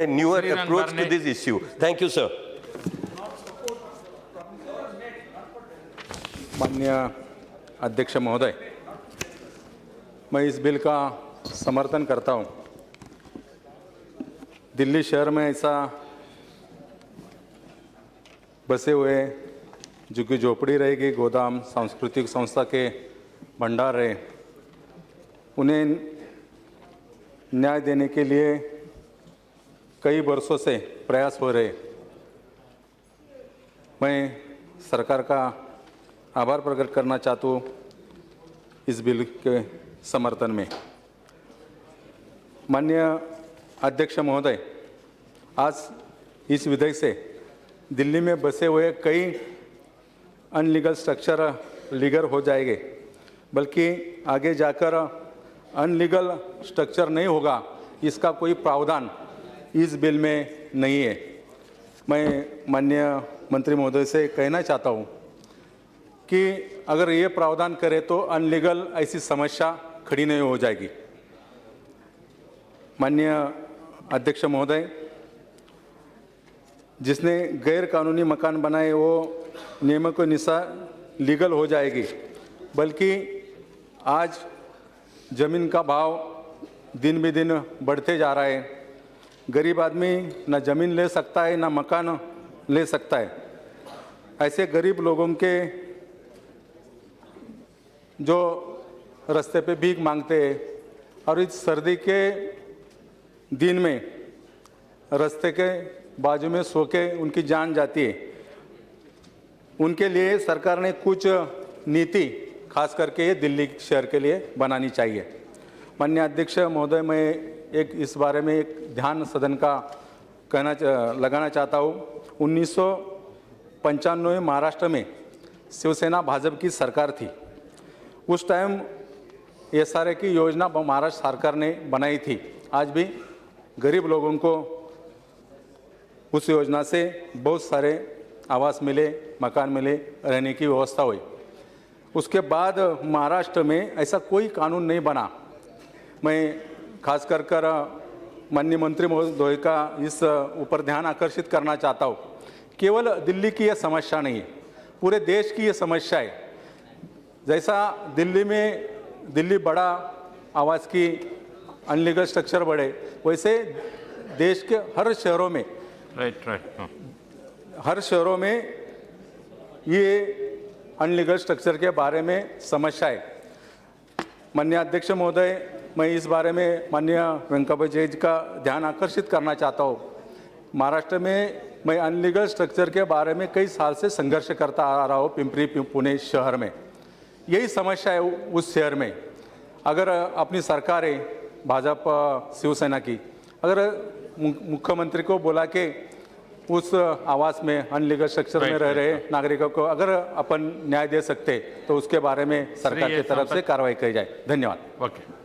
a newer Srirang approach to Barne. this issue. Thank you, sir. माननीय अध्यक्ष महोदय, मैं इस बिल का समर्थन करता हूं। दिल्ली शहर में ऐसा बसे हुए झुग्गी झोपड़ी रहेगी, गोदाम, सांस्कृतिक संस्था के भंडार रहे, उन्हें न्याय देने के लिए कई वर्षों से प्रयास हो रहे। मैं सरकार का आभार प्रकट करना चाहता हूँ इस बिल के समर्थन में। माननीय अध्यक्ष महोदय, आज इस विधेयक से दिल्ली में बसे हुए कई अनलीगल स्ट्रक्चर लीगल हो जाएंगे, बल्कि आगे जाकर अनलीगल स्ट्रक्चर नहीं होगा, इसका कोई प्रावधान इस बिल में नहीं है। मैं माननीय मंत्री महोदय से कहना चाहता हूँ कि अगर ये प्रावधान करे तो अनलीगल ऐसी समस्या खड़ी नहीं हो जाएगी। माननीय अध्यक्ष महोदय, जिसने गैर कानूनी मकान बनाए वो नियमों के अनुसार लीगल हो जाएगी, बल्कि आज ज़मीन का भाव दिन ब दिन बढ़ते जा रहा है। गरीब आदमी ना ज़मीन ले सकता है, ना मकान ले सकता है। ऐसे गरीब लोगों के जो रास्ते पे भीख मांगते हैं और इस सर्दी के दिन में रास्ते के बाजू में सो के उनकी जान जाती है, उनके लिए सरकार ने कुछ नीति खास करके ये दिल्ली शहर के लिए बनानी चाहिए। माननीय अध्यक्ष महोदय, मैं एक इस बारे में एक ध्यान सदन का लगाना चाहता हूँ। 1995 में महाराष्ट्र में शिवसेना भाजपा की सरकार थी। उस टाइम SRA की योजना महाराष्ट्र सरकार ने बनाई थी। आज भी गरीब लोगों को उस योजना से बहुत सारे आवास मिले, मकान मिले, रहने की व्यवस्था हुई। उसके बाद महाराष्ट्र में ऐसा कोई कानून नहीं बना। मैं खास कर माननीय मंत्री महोदय का इस ऊपर ध्यान आकर्षित करना चाहता हूँ। केवल दिल्ली की यह समस्या नहीं है, पूरे देश की यह समस्या है। जैसा दिल्ली बड़ा, आवास की अनलीगल स्ट्रक्चर बढ़े, वैसे देश के हर शहरों में हर शहरों में ये अनलीगल स्ट्रक्चर के बारे में समस्या है। माननीय अध्यक्ष महोदय, मैं इस बारे में माननीय वेंकट जी का ध्यान आकर्षित करना चाहता हूँ। महाराष्ट्र में मैं अनलीगल स्ट्रक्चर के बारे में कई साल से संघर्ष करता आ रहा हूँ। पिंपरी पुणे शहर में यही समस्या है। उस शहर में अगर अपनी सरकार है भाजपा शिवसेना की, अगर मुख्यमंत्री को बोला के उस आवास में अनलीगल स्ट्रक्चर में रह रहे नागरिकों को अगर अपन न्याय दे सकते तो उसके बारे में सरकार की तरफ से कार्रवाई की जाए। धन्यवाद। ओके।